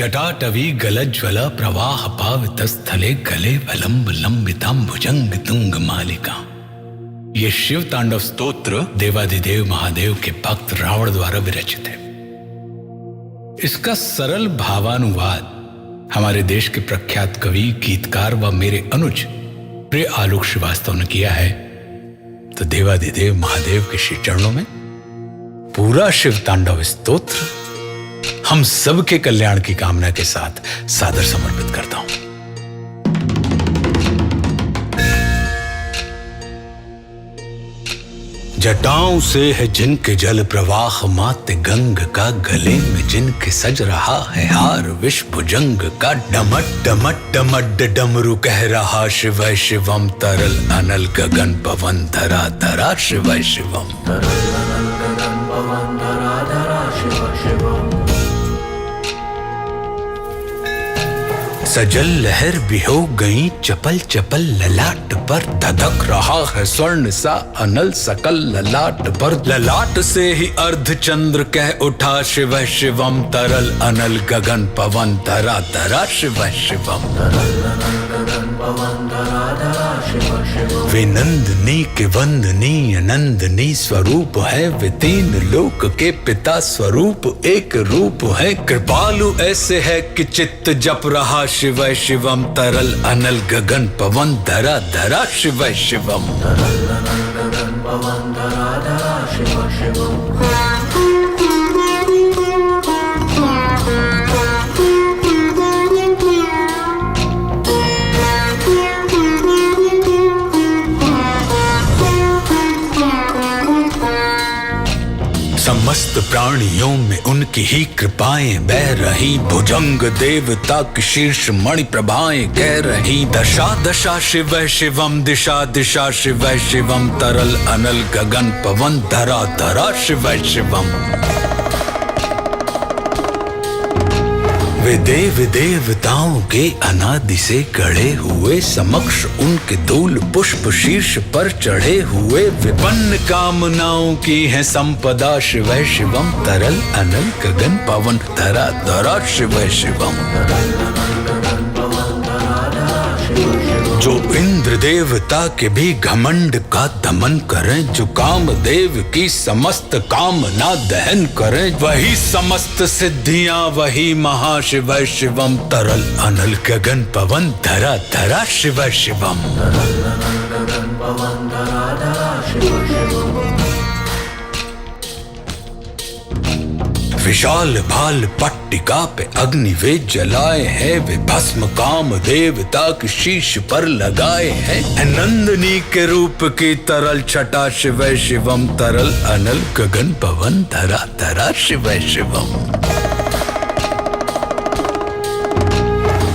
जटाटवी गलज्वल प्रवाह पावितस्थले गले वलंब लंबिताम्बुजंग तुंग मालिका। ये शिव तांडव स्तोत्र देवाधिदेव महादेव के भक्त रावण द्वारा विरचित है। इसका सरल भावानुवाद हमारे देश के प्रख्यात कवि, गीतकार व मेरे अनुज प्रिय आलोक श्रीवास्तव ने किया है। तो देवाधिदेव महादेव के श्री चरणों में पूरा शिव तांडव स्तोत्र हम सबके कल्याण की कामना के साथ सादर समर्पित करता हूं। जटाओं से है जिनके जल प्रवाह माते गंग का, गले में जिनके सज रहा है हार विष भुजंग का। डमट डमट डमट डमरू कह रहा शिव शिवम, तरल अनल गगन पवन धरा धरा शिव शिवम। सजल लहर भी हो गई चपल चपल, ललाट पर धधक रहा है स्वर्ण सा अनल सकल ललाट पर। ललाट से ही अर्ध चंद्र कह उठा शिव शिवम, तरल अनल गगन पवन धरा धरा शिव शिवम। वे नंदनी के वंदनी अनंदनी स्वरूप है, वे तीन लोक के पिता स्वरूप एक रूप है। कृपालु ऐसे है कि चित्त जप रहा शिव शिवम, तरल अनल गगन पवन धरा धरा शिव शिवम। समस्त प्राणियों में उनकी ही कृपाएं बह रही, भुजंग देवता की शीर्ष मणि प्रभाएं कह रही। दशा दशा शिव शिवम, दिशा दिशा शिव शिवम, तरल अनल गगन पवन धरा धरा शिव शिवम। वे देव देवताओं के अनादि से गढ़े हुए, समक्ष उनके धूल पुष्प शीर्ष पर चढ़े हुए। विपन्न कामनाओं की है संपदा शिव शिवम, तरल अनल गगन पवन धरा धरा शिव शिवम। जो इंद्र देवता के भी घमंड का दमन करें, जो कामदेव की समस्त कामना दहन करें, वही समस्त सिद्धियां वही महाशिव शिवम, तरल अनल गगन पवन धरा धरा शिव शिवम। विशाल भाल पट्टिका पे अग्नि वे जलाए हैं, वे भस्म काम देवता की शीश पर लगाए हैं। नंदनी के रूप की तरल छटा शिव शिवम, तरल अनल गगन पवन धरा धरा शिव शिवम।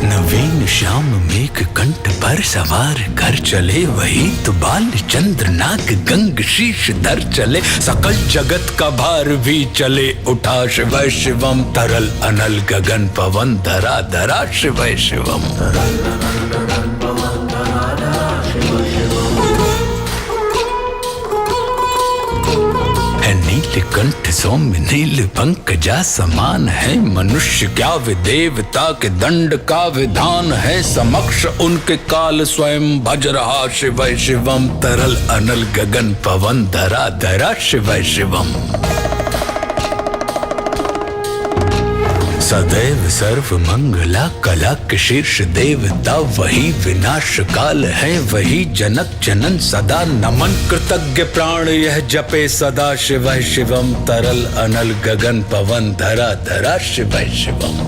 नवीन श्याम मेघ कंठ पर सवार कर चले, वही तो बाल चंद्र नाग गंग शीश धर चले। सकल जगत का भार भी चले उठा शिव शिवम, तरल अनल गगन पवन धरा धरा शिव शिवम। नील कंठ सौम्य नील पंकजा समान है, मनुष्य क्या वे देवता के दंड का विधान है। समक्ष उनके काल स्वयं भज रहा शिव शिवम, तरल अनल गगन पवन धरा धरा शिव शिवम। सदैव सर्व मंगला कला के शीर्ष देवता, वही विनाश काल है वही जनक जनन सदा। नमन कृतज्ञ प्राण यह जपे सदा शिव शिवम, तरल अनल गगन पवन धरा धरा शिव शिवम।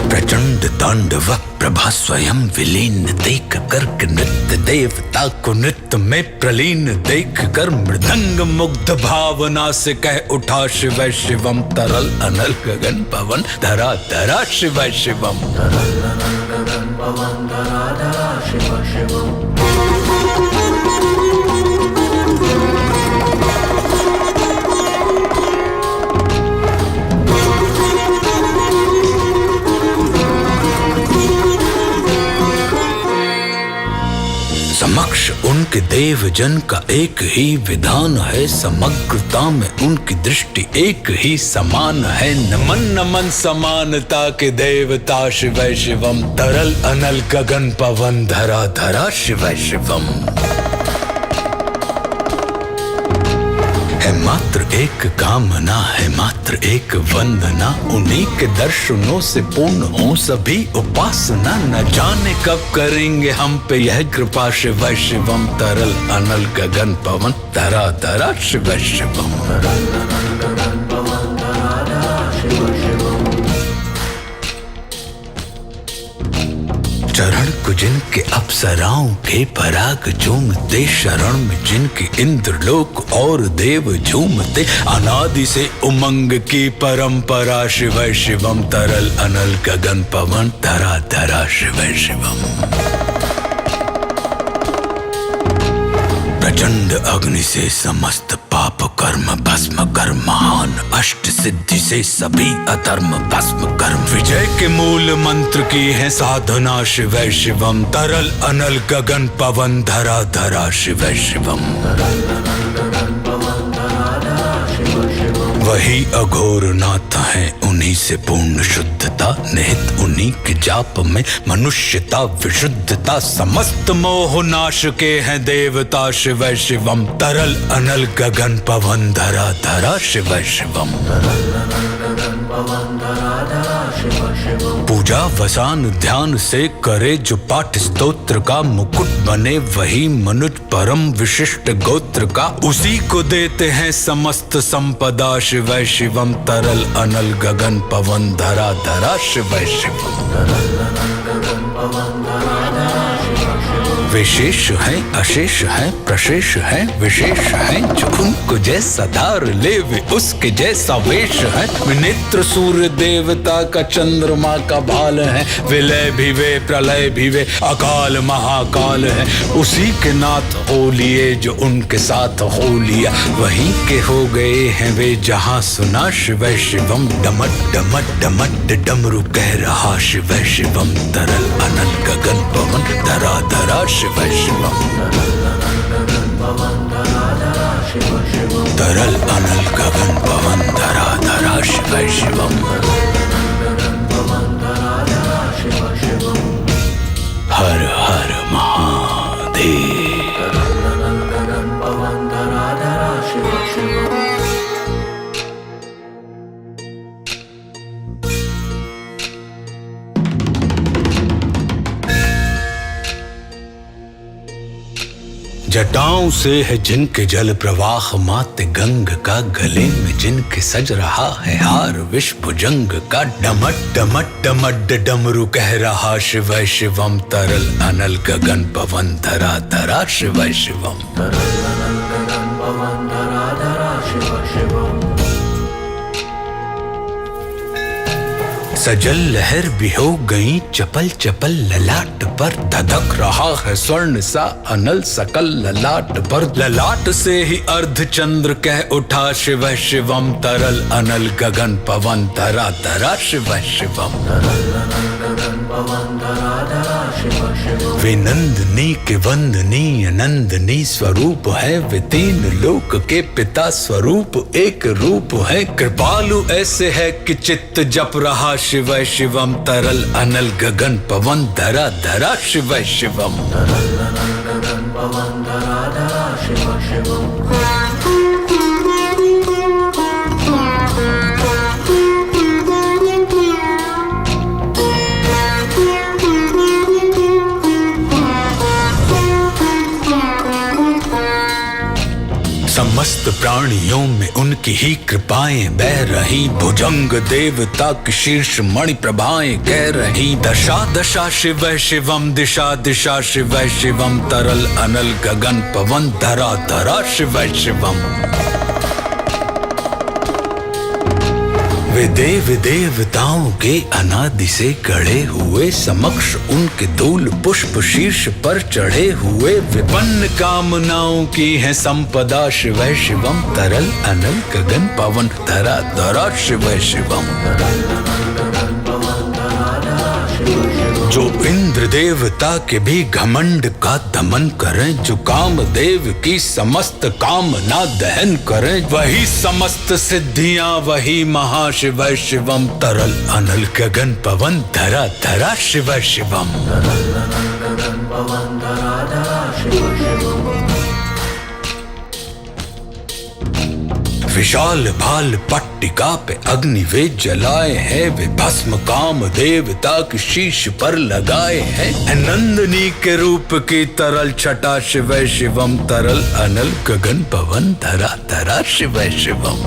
प्रचंड तांडव प्रभा स्वयं विलीन देख कर, नृत्य देवता को नृत्य में प्रलीन देख कर। मृदंग मुग्ध भावना से कह उठा शिव शिवम, तरल अनल गगन पवन धरा धरा शिव शिवम। समक्ष उनके देव जन का एक ही विधान है, समग्रता में उनकी दृष्टि एक ही समान है। नमन नमन समानता के देवता शिव शिवम, तरल अनल गगन पवन धरा धरा शिव शिवम। है मात्र एक कामना, है मात्र एक वंदना, उन्हीं के दर्शनों से पूर्ण हो सभी उपासना। न जाने कब करेंगे हम पे यह कृपा शिव शिवम, तरल अनल गगन पवन धरा धरा शिव शिवम। चरण को जिनके अप्सराओं के पराग झूमते, शरण में जिनके इंद्रलोक और देव झूमते। अनादि से उमंग की परंपरा शिव शिवम, तरल अनल गगन पवन धरा धरा शिव शिवम। प्रचंड अग्नि से समस्त पाप कर्म भस्म कर, महान अष्ट सिद्धि से सभी अधर्म भस्म कर। विजय के मूल मंत्र की है साधना शिव शिवम, तरल अनल गगन पवन धरा धरा शिव शिवम। वही अघोर नाथ है, उन्हीं से पूर्ण शुद्धता, निहित उन्हीं के जाप में मनुष्यता विशुद्धता। समस्त मोह नाश के हैं देवता शिव शिवम, तरल अनल गगन पवन धरा धरा शिव शिवम। पूजा वसान ध्यान से करे जो पाठ स्तोत्र का, मुकुट बने वही मनुज परम विशिष्ट गोत्र का। उसी को देते हैं समस्त संपदा शिव शिवम, तरल अनल गगन पवन धरा धरा शिव शिवम। विशेष है अशेष है प्रशेष है विशेष है, जो उनको जैसा धार ले वे उसके जैसा वेश है। विनेत्र सूर्य देवता का चंद्रमा का भाल है, विलय भी वे प्रलय भी वे अकाल महाकाल है। उसी के नाथ हो लिए जो उनके साथ हो लिया, वहीं के हो गए हैं वे जहां सुना शिव शिवम। डमट डमट डमट डमरू कह रहा शिव शिवम, तरल अनल गगन पवन धरा धरा शिव शिवम। तरल अनल गगन पवन धरा धरा शिव शिवम। हर हर महादेव। जटाओं से है जिनके जल प्रवाह माते गंग का, गले में जिनके सज रहा है हार विष भुजंग का। डमट डमट डमट डमरू कह रहा शिव शिवम, तरल अनल गगन पवन धरा धरा शिव शिवम। सजल लहर भी हो गई चपल चपल ललाट पर, धधक रहा है स्वर्ण सा अनल सकल ललाट पर। ललाट से ही अर्ध चंद्र कह उठा शिव शिवम, तरल अनल गगन पवन धरा धरा शिव शिवम। वे नंदनी के वंदनीय नंदनी स्वरूप है, वे तीन लोक के पिता स्वरूप एक रूप है। कृपालु ऐसे है कि चित्त जप रहा शिव शिवम, तरल अनल गगन पवन धरा धरा शिव शिवम। समस्त प्राणियों में उनकी ही कृपाएं बह रही, भुजंग देवता की शीर्ष मणि प्रभाएं कह रही। दशा दशा शिव शिवम, दिशा दिशा शिव शिवम, तरल अनल गगन पवन धरा धरा शिव शिवम। वे देव देवताओं के अनादि से गढ़े हुए, समक्ष उनके धूल पुष्प शीर्ष पर चढ़े हुए। विपन्न कामनाओं की है संपदा शिव शिवम, तरल अनल गगन पवन धरा धरा शिव शिवम। जो इंद्र देवता के भी घमंड का दमन करें, जो कामदेव की समस्त कामना दहन करें, वही समस्त सिद्धियां, वही महाशिव शिवम। तरल अनल गगन पवन धरा धरा शिव शिवम। विशाल भाल पट्टिका पे अग्नि वे जलाए हैं, वे भस्म काम देवता की शीश पर लगाए हैं। नंदनी के रूप की तरल छटा शिव शिवम। तरल अनल गगन पवन धरा धरा शिव शिवम।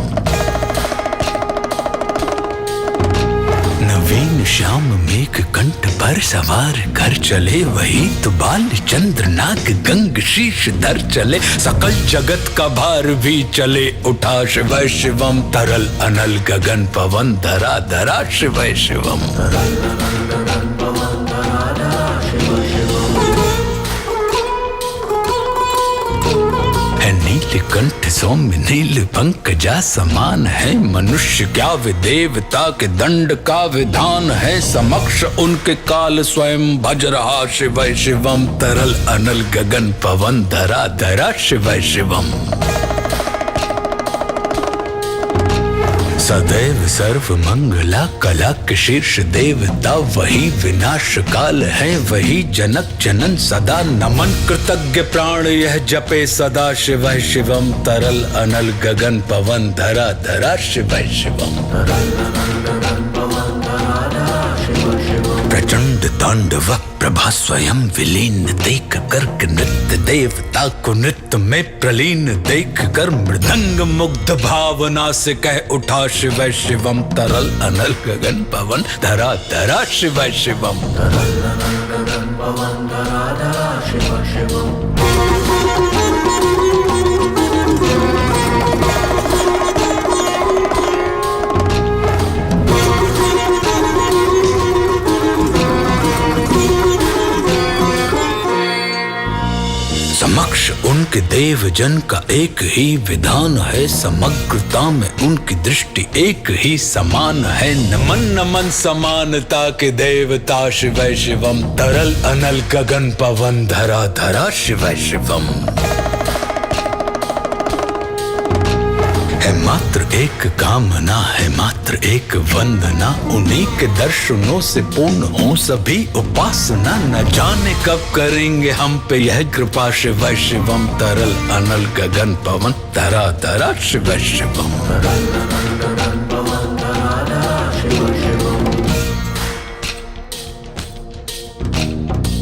नवीन श्याम मेघ कंठ पर सवार कर चले, वही तो बाल चंद्र नाग गंग शीश धर चले। सकल जगत का भार भी चले उठा शिव शिवम। तरल अनल गगन पवन धरा धरा शिव शिवम। नीलकंठ सौम्य नील पंकजा समान है, मनुष्य क्या वे देवता के दंड का विधान है। समक्ष उनके काल स्वयं भज रहा शिव शिवम। तरल अनल गगन पवन धरा धरा शिव शिवम। सदैव सर्व मंगला कला के शीर्ष देवता, वही विनाश काल है, वही जनक जनन सदा नमन। कृतज्ञ प्राण यह जपे सदा शिव शिवम। तरल अनल गगन पवन धरा धरा शिव शिवम। प्रचंड तांडव प्रभा स्वयं विलीन देख कर नृत्य देवता को नृत्य में प्रलीन देख कर मृदंग मुग्ध भावना से कह उठा शिव शिवम। तरल अनल गगन पवन धरा धरा शिव शिवम। समक्ष उनके देव जन का एक ही विधान है, समग्रता में उनकी दृष्टि एक ही समान है। नमन नमन समानता के देवता शिव शिवम। तरल अनल गगन पवन धरा धरा शिव शिवम। है मात्र एक कामना, है मात्र एक वंदना, उन्हीं के दर्शनों से पूर्ण हो सभी उपासना। न जाने कब करेंगे हम पे यह कृपा शिव शिवम। तरल अनल गगन पवन धरा धरा शिव शिवम।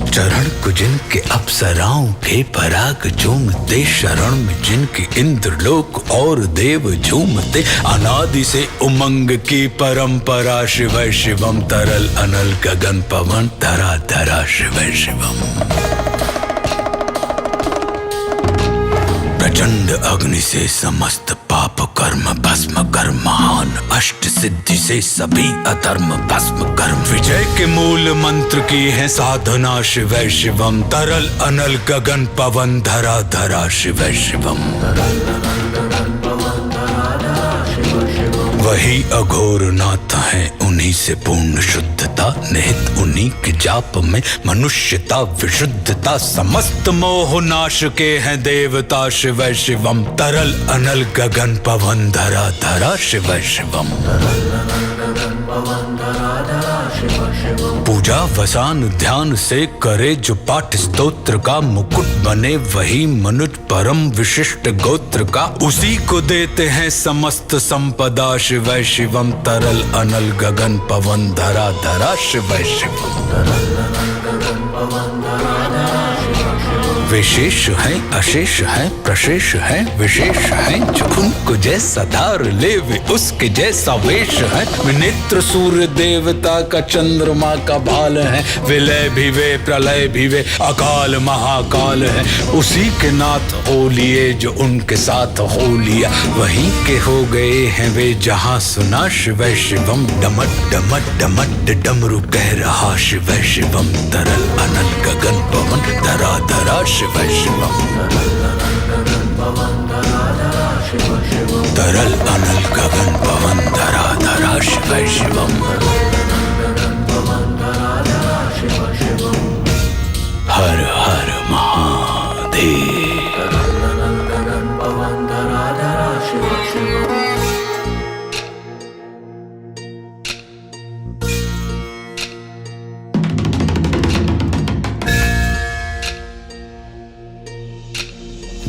चरण को जिनके अप्सराओं के पराग झूमते, शरण में जिनके इंद्रलोक और देव झूमते। अनादि से उमंग की परंपरा शिव शिवम। तरल अनल गगन पवन धरा धरा शिव शिवम। प्रचंड अग्नि से समस्त पाप कर्म भस्म कर, महान अष्ट सिद्धि से सभी अधर्म भस्म कर। विजय के मूल मंत्र की है साधना शिव शिवम। तरल अनल गगन पवन धरा धरा शिव शिवम। वही अघोर नाथ है, उन्हीं से पूर्ण शुद्धता निहित, उन्हीं के जाप में मनुष्यता विशुद्धता। समस्त मोह नाश के हैं देवता शिव शिवम। तरल अनल गगन पवन धरा धरा शिव शिवम। पूजा वसान ध्यान से करे जो पाठ स्तोत्र का, मुकुट बने वही मनुज परम विशिष्ट गोत्र का। उसी को देते हैं समस्त संपदा शिव शिवम। तरल अनल गगन पवन धरा धरा शिव शिवम। विशेष है अशेष है प्रशेष है विशेष है, जो उनको जैसा धार ले वे उसके जैसा वेश है। नेत्र सूर्य देवता का चंद्रमा का भाल है, विलय भी वे प्रलय भी वे अकाल महाकाल है। उसी के नाथ हो लिए जो उनके साथ हो लिया, वहीं के हो गए हैं वे जहां सुना शिव शिवम। डमट डमट डमट डमरू कह रहा शिव शिवम। तरल अनल गगन पवन धरा धरा शिव शिवम। तरल अनल गगन पवन धरा धरा शिव शिवम।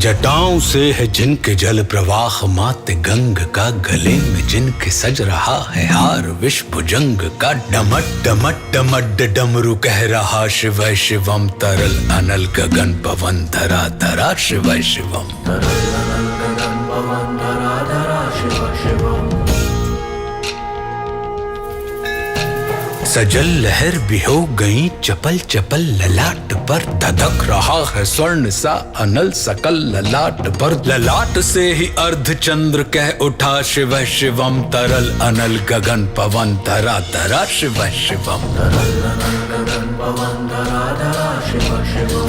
जटाओं से है जिनके जल प्रवाह मात गंग का, गले में जिनके सज रहा है हार विष भुजंग का। डमट डमट डमट डमरू कह रहा शिव शिवम, तरल अनल गगन पवन धरा धरा शिव शिवम। सजल लहर भी हो गई चपल चपल, ललाट पर धधक रहा है स्वर्ण सा अनल सकल ललाट पर। ललाट से ही अर्ध चंद्र कह उठा शिव शिवम, तरल अनल गगन पवन धरा धरा शिव शिवम।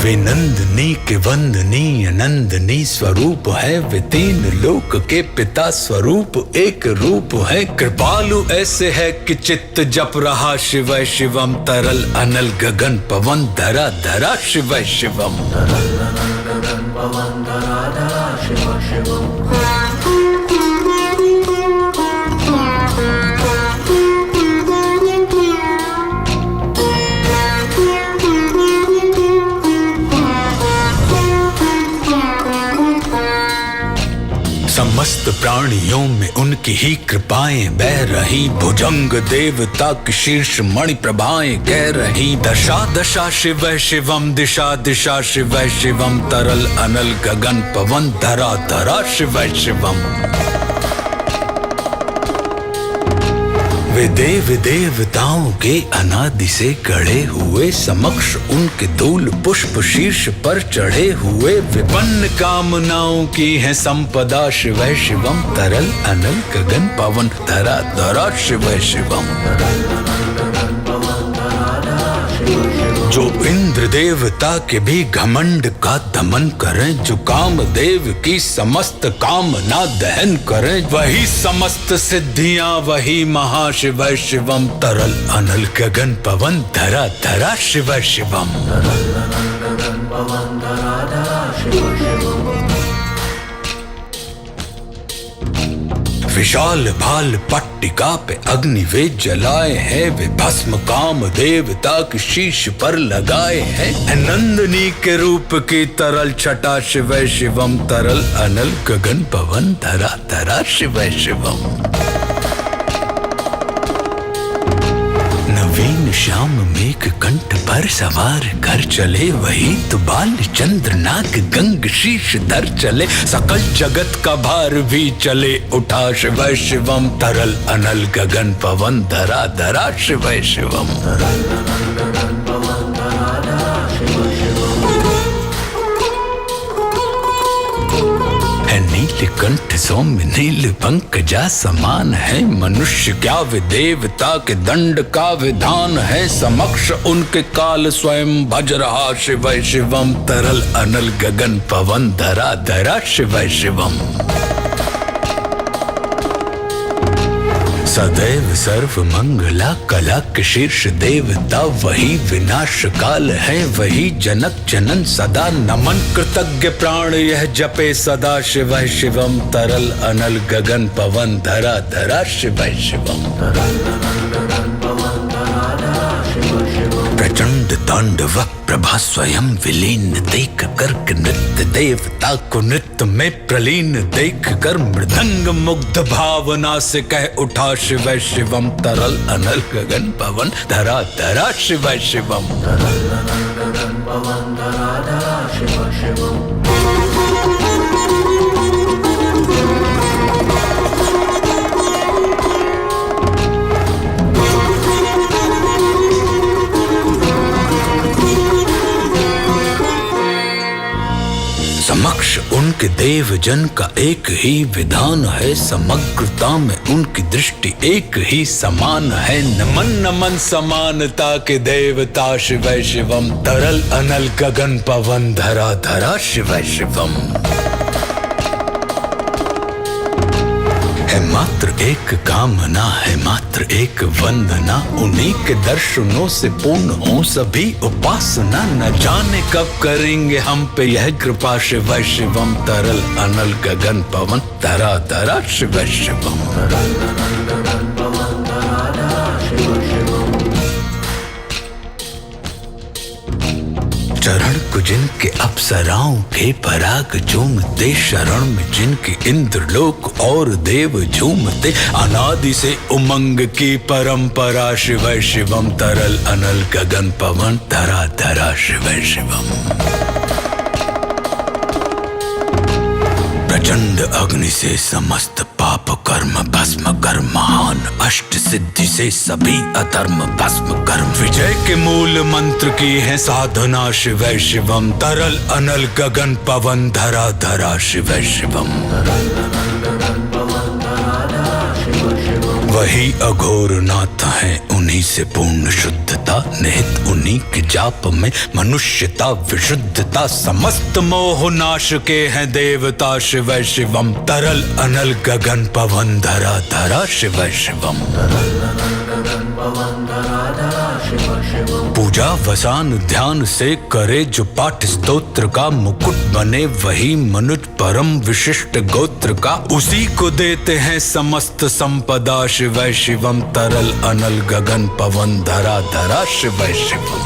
वे नंदनी के वंदनीय नंदनी स्वरूप है, वे तीन लोक के पिता स्वरूप एक रूप है। कृपालु ऐसे है कि चित्त जप रहा शिव शिवम, तरल अनल गगन पवन धरा धरा शिव शिवम। समस्त प्राणियों में उनकी ही कृपाएं बह रही, भुजंग देवता की शीर्ष मणि प्रभाएं कह रही। दशा दशा शिव शिवम, दिशा दिशा शिव शिवम, तरल अनल गगन पवन धरा धरा शिव शिवम। वे देव देवताओं के अनादि से गढ़े हुए, समक्ष उनके धूल पुष्प शीर्ष पर चढ़े हुए। विपन्न कामनाओं की है संपदा शिव शिवम, तरल अनल गगन पवन धरा धरा शिव शिवम। जो इंद्र देवता के भी घमंड का दमन करें, जो कामदेव की समस्त कामना दहन करें, वही समस्त सिद्धियां वही महाशिव शिवम, तरल अनल गगन पवन धरा धरा शिव शिवम। विशाल भाल पट्टिका पे अग्नि वे जलाए हैं, वे भस्म काम देवता की शीश पर लगाए हैं। नंदनी के रूप की तरल छटा शिव शिवम, तरल अनल गगन पवन धरा धरा शिव शिवम। नवीन श्याम मेघ कंठ पर सवार कर चले, वही तो बाल चंद्र नाग गंग शीश धर चले। सकल जगत का भार भी चले उठा शिव शिवम, तरल अनल गगन पवन धरा धरा शिव शिवम। नील कंठ सौम्य नील पंकजा समान है, मनुष्य क्या वे देवता के दंड का विधान है। समक्ष उनके काल स्वयं भज रहा शिव शिवम, तरल अनल गगन पवन धरा धरा शिव शिवम। सदैव सर्व मंगला कला के शीर्ष देवता, वही विनाश काल है वही जनक जनन सदा। नमन कृतज्ञ प्राण यह जपे सदा शिव शिवम, तरल अनल गगन पवन धरा धरा शिव शिवम। प्रचंड तांडव प्रभा स्वयं विलीन देख कर नृत्य देवता को नृत्य में प्रलीन देख कर, मृदंग मुग्ध भावना से कह उठा शिव शिवम, तरल अनल गगन पवन धरा धरा शिव शिवम। समक्ष उनके देव जन का एक ही विधान है, समग्रता में उनकी दृष्टि एक ही समान है। नमन नमन समानता के देवता शिव शिवम, तरल अनल गगन पवन धरा धरा शिव शिवम। है मात्र एक कामना है मात्र एक वंदना, उन्हीं के दर्शनों से पूर्ण हो सभी उपासना। न जाने कब करेंगे हम पे यह कृपा शिव शिवम, तरल अनल गगन पवन धरा धरा शिव शिवम। चरण को जिनके अप्सराओं के पराग झूमते, शरण में जिनके इंद्रलोक और देव झूमते, अनादि से उमंग की परंपरा शिव शिवम, तरल अनल गगन पवन धरा धरा शिव शिवम। प्रचंड अग्नि से समस्त पाप कर्म भस्म कर, महान अष्ट सिद्धि से सभी अधर्म भस्म कर, विजय के मूल मंत्र की है साधना शिव शिवम, तरल अनल गगन पवन धरा धरा शिव शिवम। वही अघोर नाथ है, उन्हीं से पूर्ण शुद्धता निहित, उन्हीं के जाप में मनुष्यता विशुद्धता, समस्त मोह नाश के हैं देवता शिव शिवम, तरल अनल गगन पवन धरा धरा शिव शिवम। पूजा वसान ध्यान से करे जो पाठ स्तोत्र का, मुकुट बने वही मनुज परम विशिष्ट गोत्र का, उसी को देते हैं समस्त संपदा शिव शिवम, तरल अनल गगन पवन धरा धरा शिव शिवम।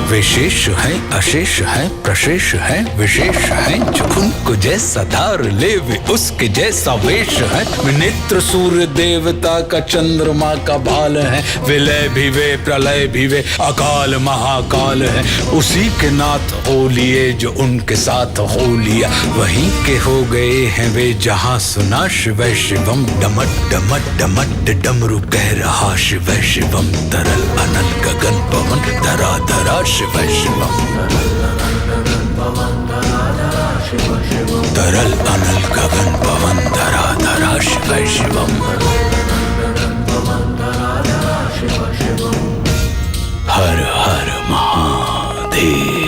विशेष है अशेष है प्रशेष है विशेष है, जो उनको जैसा धार ले वे उसके जैसा वेश है, नेत्र सूर्य देवता का चंद्रमा का भाल है, विलय भी वे प्रलय भी वे अकाल महाकाल है, उसी के नाथ हो लिए जो उनके साथ हो लिया, वहीं के हो गए हैं वे जहां सुना शिव शिवम, डमट डमट डमट डमरू कह रहा शिव शिवम, तरल अनल गगन पवन धरा धरा शिव शिवम, तरल अनल गगन पवन धरा धरा शिव शिवम। हर हर महादेव।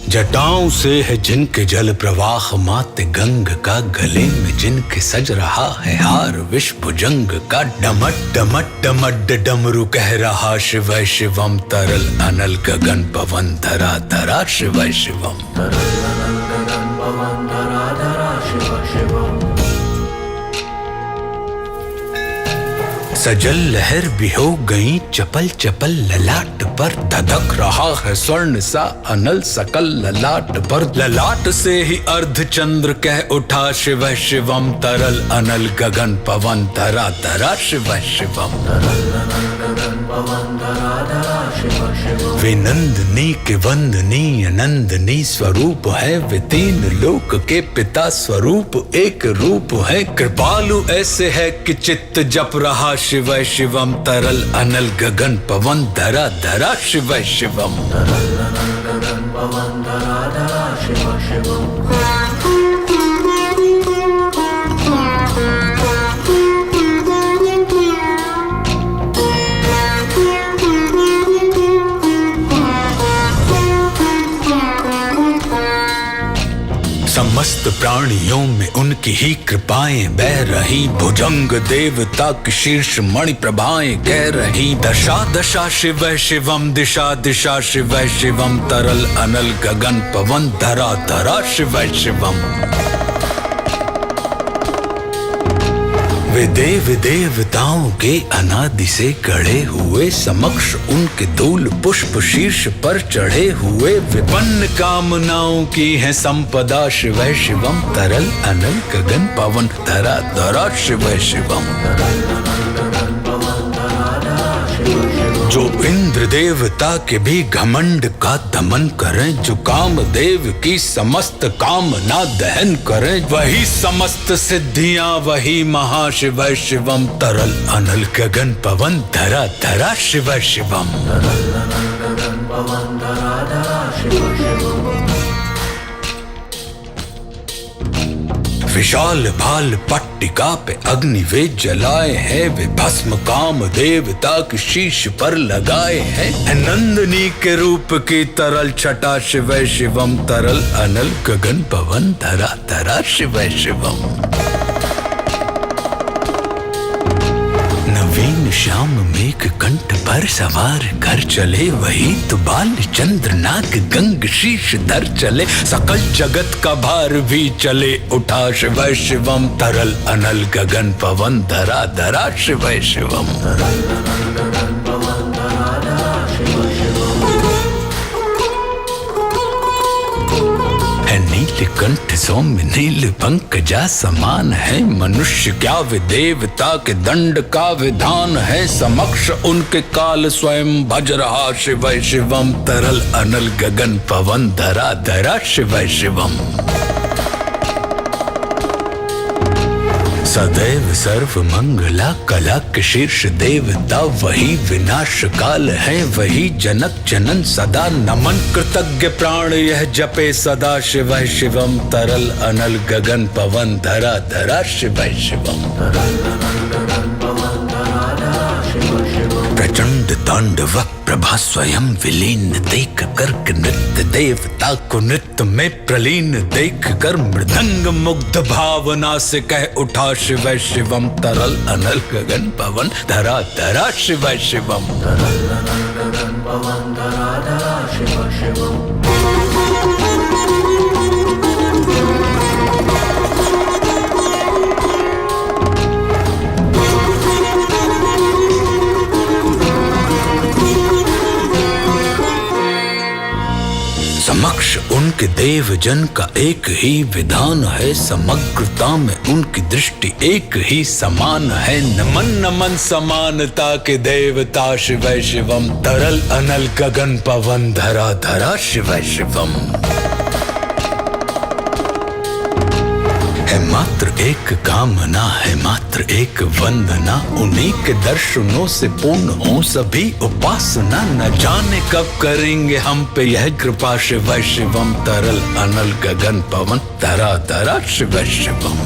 जटाओं से है जिनके जल प्रवाह मात गंग का, गले में जिनके सज रहा है हार विष भुजंग का, डमट डमट डमट डमरू कह रहा शिव शिवम, तरल अनल गगन पवन धरा धरा शिव शिवम। सजल लहर भी हो गई चपल चपल ललाट पर, धधक रहा है स्वर्ण सा अनल सकल ललाट पर, ललाट से ही अर्ध चंद्र कह उठा शिव शिवम, तरल अनल गगन पवन धरा धरा शिव शिवम। वे नंदनी के वंदनी अनंदनी स्वरूप है, वे तीन लोक के पिता स्वरूप एक रूप है, कृपालु ऐसे है कि चित्त जप रहा शिव शिवम, तरल अनल गगन पवन धरा धरा शिव शिवम। समस्त प्राणियों में उनकी ही कृपाएं बह रही, भुजंग देवता की शीर्ष मणि प्रभाएं कह रही, दशा दशा शिव शिवम, दिशा दिशा शिव शिवम, तरल अनल गगन पवन धरा धरा शिव शिवम। वे देव देवताओं के अनादि से गढ़े हुए, समक्ष उनके धूल पुष्प शीर्ष पर चढ़े हुए, विपन्न कामनाओं की है संपदा शिव शिवम, तरल अनल गगन पवन धरा धरा शिव शिवम। जो इंद्र देवता के भी घमंड का दमन करें, जो कामदेव की समस्त कामना दहन करें, वही समस्त सिद्धियां वही महाशिव शिवम, तरल अनल गगन पवन धरा धरा शिव शिवम। विशाल भाल पट्टिका पे अग्नि वे जलाए हैं, वे भस्म काम देवता की शीश पर लगाए हैं, नंदनी के रूप की तरल छटा शिव शिवम, तरल अनल गगन पवन धरा धरा शिव शिवम। नवीन घन श्याम मेघ कंठ पर सवार कर चले, वही तो बाल चंद्र नाग गंग शीश धर चले। सकल जगत का भार भी चले उठा, शिव शिवम तरल अनल गगन पवन धरा धरा, शिव शिवम। नीलकंठ सौम्य नील पंकजा समान है, मनुष्य क्या वे देवता के दंड का विधान है। समक्ष उनके काल स्वयं भज रहा, शिव शिवम तरल अनल गगन पवन धरा धरा, शिव शिवम। सदैव सर्व मंगला कला के शीर्ष देवता, वही विनाश काल है वही जनक जनन सदा। नमन कृतज्ञ प्राण यह जपे सदा, शिव शिवम तरल अनल गगन पवन धरा धरा, शिव शिवम। प्रचंड तांडव प्रभा स्वयं विलीन देख कर नृत्य, देवता को नृत्य में प्रलीन देख कर मृदंग मुग्ध भावना से कह उठा, शिव शिवम तरल अनल गगन पवन धरा धरा, शिव शिवम। समक्ष उनके देव जन का एक ही विधान है, समग्रता में उनकी दृष्टि एक ही समान है। नमन नमन समानता के देवता, शिव शिवम तरल अनल गगन पवन धरा धरा, शिव शिवम। है मात्र एक कामना है मात्र एक वंदना, उन्हीं के दर्शनों से पूर्ण हो सभी उपासना। न जाने कब करेंगे हम पे यह कृपा, शिव शिवम तरल अनल गगन पवन धरा धरा, शिव शिवम।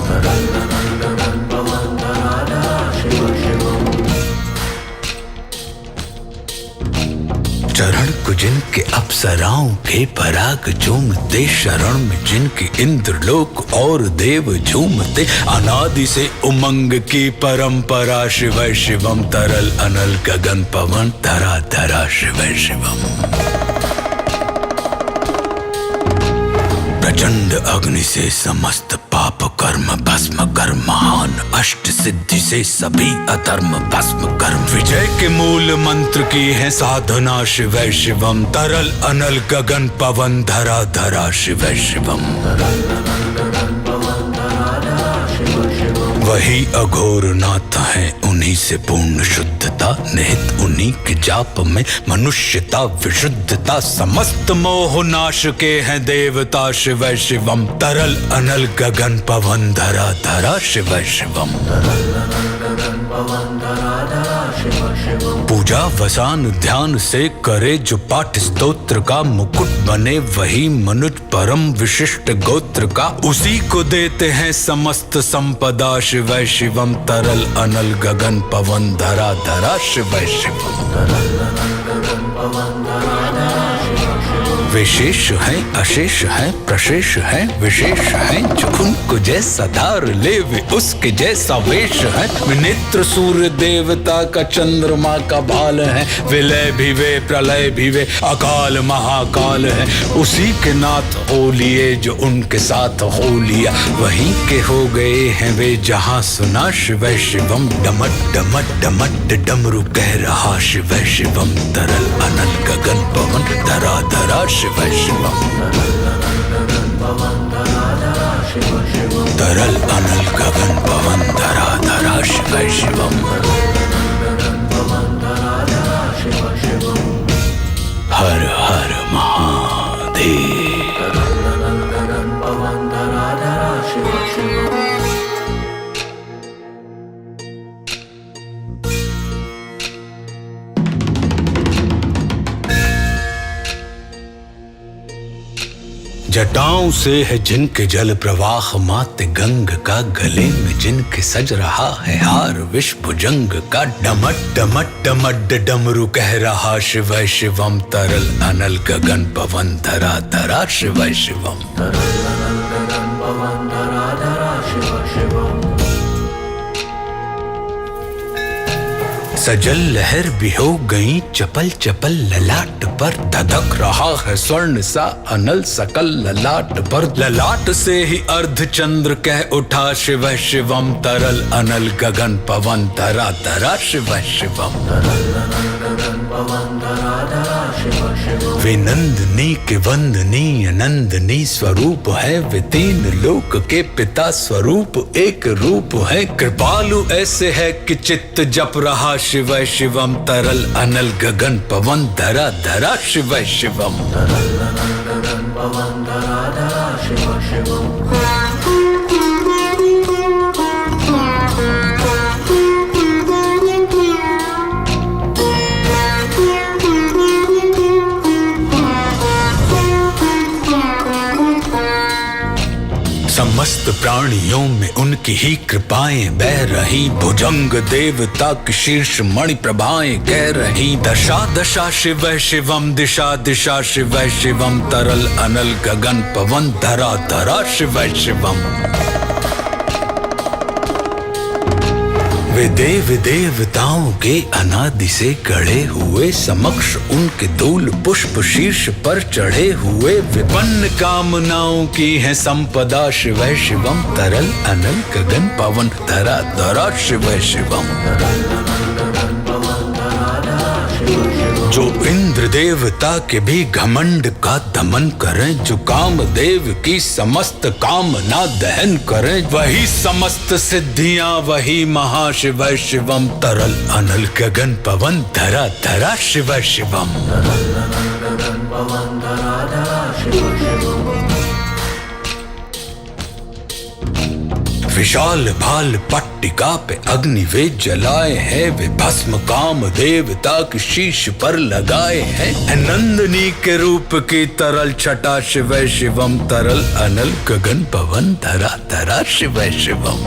चरण को जिनके अप्सराओं के पराग झूमते, शरण में जिनके इंद्रलोक और देव झूमते। अनादि से उमंग की परंपरा, शिव शिवम तरल अनल गगन पवन धरा धरा, शिव शिवम। प्रचंड अग्नि से समस्त पाप कर्म भस्म कर, महान अष्ट सिद्धि से सभी अधर्म भस्म कर। विजय के मूल मंत्र की है साधना, शिव शिवम तरल अनल गगन पवन धरा धरा, शिव शिवम। वही अघोर नाथ है उन्हीं से पूर्ण शुद्धता, निहित उन्हीं के जाप में मनुष्यता विशुद्धता। समस्त मोह नाश के हैं देवता, शिव शिवम तरल अनल गगन पवन धरा धरा, शिव शिवम। पूजा वसान ध्यान से करे जो पाठ स्तोत्र का, मुकुट बने वही मनुज परम विशिष्ट गोत्र का। उसी को देते हैं समस्त संपदा, शिव शिवम तरल अनल गगन पवन धरा धरा, शिव शिवम। विशेष है अशेष है प्रशेष है विशेष है, जो उनको जैसा धार ले वे उसके जैसा वेश है। विनेत्र सूर्य देवता का चंद्रमा का भाल है, विलय भी वे प्रलय भी वे अकाल महाकाल है। उसी के नाथ हो लिए जो उनके साथ हो लिया, वहीं के हो गए हैं वे जहां सुना, शिव शिवम। डमट डमट डमट डमरू कह रहा, शिव शिवम तरल अनल गगन पवन धरा धरा, शिव शिवम। तरल अनल गगन पवन धरा धरा, शिव शिवम। हर हर महादेव। जटाओं से है जिनके जल प्रवाह माते गंग का, गले में जिनके सज रहा है हार विष भुजंग का। डमट डमट डमट डमरू कह रहा, शिव शिवम तरल अनल गगन पवन धरा धरा, शिव शिवम। सजल लहर भी हो गई चपल चपल ललाट पर, धधक रहा है स्वर्ण सा अनल सकल ललाट पर। ललाट से ही अर्धचंद्र कह उठा शिव शिवम, तरल अनल गगन पवन धरा धरा शिव शिवम। वे नंदनी के वंदनीय नंदनी स्वरूप है, वे तीन लोक के पिता स्वरूप एक रूप है। कृपालु ऐसे है कि चित्त जप रहा शिव शिवम, तरल अनल गगन पवन धरा धरा शिव शिवम। समस्त प्राणियों में उनकी ही कृपाएं बह रही, भुजंग देवता की शीर्ष मणि प्रभाएं कह रही। दशा दशा शिव शिवम, दिशा दिशा शिव शिवम, तरल अनल गगन पवन धरा धरा शिव शिवम। वे देव देवताओं के अनादि से गढ़े हुए, समक्ष उनके धूल पुष्प शीर्ष पर चढ़े हुए। विपन्न कामनाओं की है संपदा शिव शिवम, तरल अनल गगन पवन धरा धरा शिव शिवम। जो इंद्र देवता के भी घमंड का दमन करें, जो कामदेव की समस्त कामना दहन करें, वही समस्त सिद्धियां वही महाशिव शिवम, तरल अनल गगन पवन धरा धरा शिव शिवम। विशाल भाल पट्टिका पे अग्नि वे जलाए हैं, वे भस्म काम देवता की शीश पर लगाए हैं। नंदनी के रूप की तरल छटा शिव शिवम, तरल अनल गगन पवन धरा धरा शिव शिवम।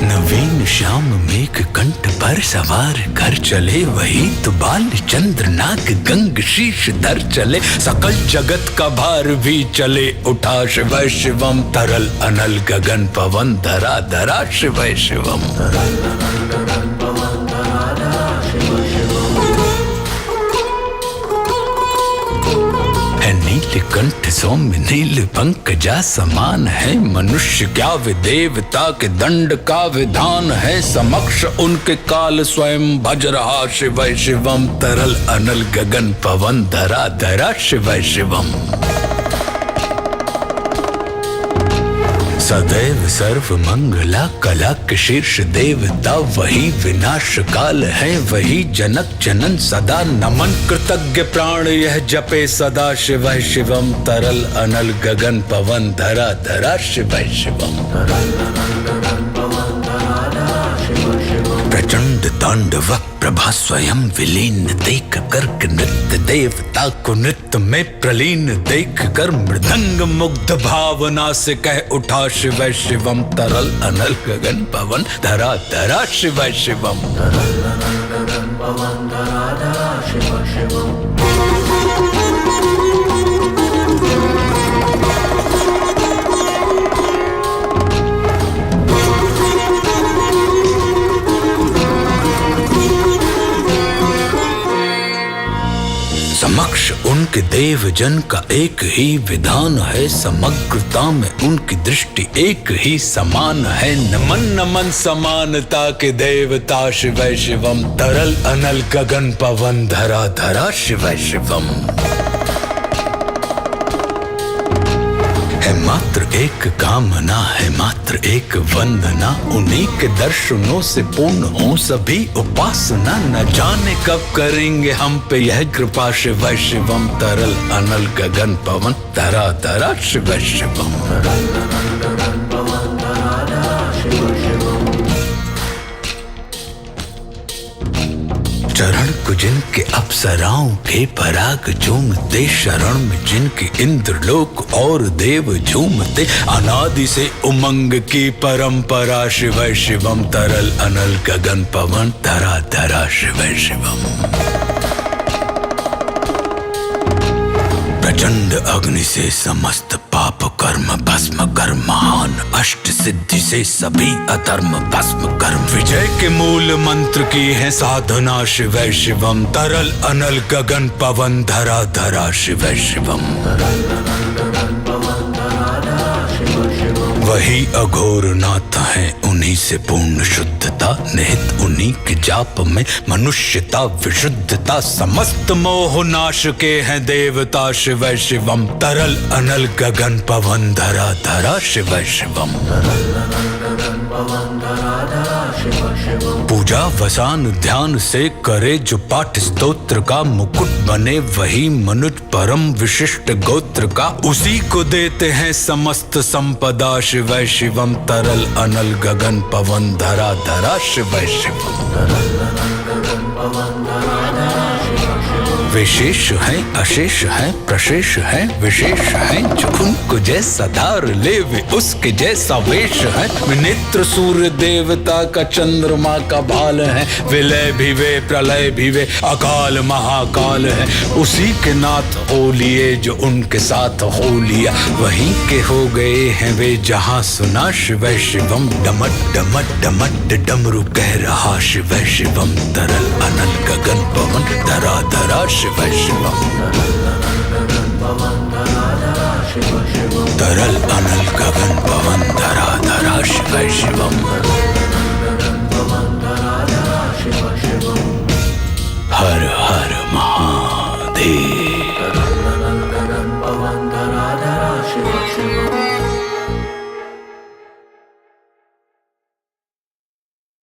नवीन श्याम मेघ कंठ पर सवार कर चले, वही तो बाल चंद्र नाग गंग शीश धर चले। सकल जगत का भार भी चले उठा शिव शिवम, तरल अनल गगन पवन धरा धरा शिव शिवम। नील कंठ सौम्य नील पंकजा समान है, मनुष्य क्या वे देवता के दंड का विधान है। समक्ष उनके काल स्वयं भज रहा शिव शिवम, तरल अनल गगन पवन धरा धरा शिव शिवम। सदैव सर्व मंगला कला के शीर्ष देवता, वही विनाश काल है वही जनक जनन सदा। नमन कृतज्ञ प्राण यह जपे सदा शिव शिवम, तरल अनल गगन पवन धरा धरा शिव शिवम। प्रचंड तांडव प्रभा स्वयं विलीन देख कर नृत्य देवता को नृत्य में प्रलीन देख कर, मृदंग मुग्ध भावना से कह उठा शिव शिवम, तरल अनल गगन पवन धरा धरा शिव शिवम। समक्ष उनके देव जन का एक ही विधान है, समग्रता में उनकी दृष्टि एक ही समान है। नमन नमन समानता के देवता शिव शिवम, तरल अनल गगन पवन धरा धरा शिव शिवम। है मात्र एक कामना है मात्र एक वंदना, उन्हीं के दर्शनों से पूर्ण हो सभी उपासना। न जाने कब करेंगे हम पे यह कृपा शिव शिवम, तरल अनल गगन पवन धरा धरा शिव शिवम। चरण को जिनके अप्सराओं के पराग झूमते, शरण में जिनके इंद्रलोक और देव झूमते। अनादि से उमंग की परंपरा शिव शिवम, तरल अनल गगन पवन धरा धरा शिव शिवम। प्रचंड अग्नि से समस्त पाप का कर्म भस्म कर महान, अष्ट सिद्धि से सभी अधर्म भस्म कर। विजय के मूल मंत्र की है साधना शिवै शिवम, तरल अनल गगन पवन धरा धरा शिवै शिवम। वही अघोर नाथ है, उन्हीं से पूर्ण शुद्धता, निहित उन्हीं के जाप में मनुष्यता विशुद्धता। समस्त मोह नाश के हैं देवता शिवै शिवम, तरल अनल गगन पवन धरा धरा शिवै शिवम। पूजा वसान ध्यान से करे जो पाठ स्तोत्र का, मुकुट बने वही मनुज परम विशिष्ट गोत्र का। उसी को देते हैं समस्त संपदा शिवै शिवम, तरल अनल गगन पवन धरा धरा शिवै शिवम। विशेष है अशेष है प्रशेष है विशेष है, जो उनको जैसा धार ले वे उसके जैसा वेश है। नेत्र सूर्य देवता का चंद्रमा का भाल है, विलय भी वे प्रलय भी वे अकाल महाकाल है। उसी के नाथ हो लिए जो उनके साथ हो लिया, वहीं के हो गए हैं वे जहां सुना शिवै शिवम। डमट डमट डमट डमरू कह रहा शिवै शिवम, तरल अनल गगन पवन धरा धरा शिवै शिवम। तरल अनल गगन पवन धरा धरा शिवै शिवम।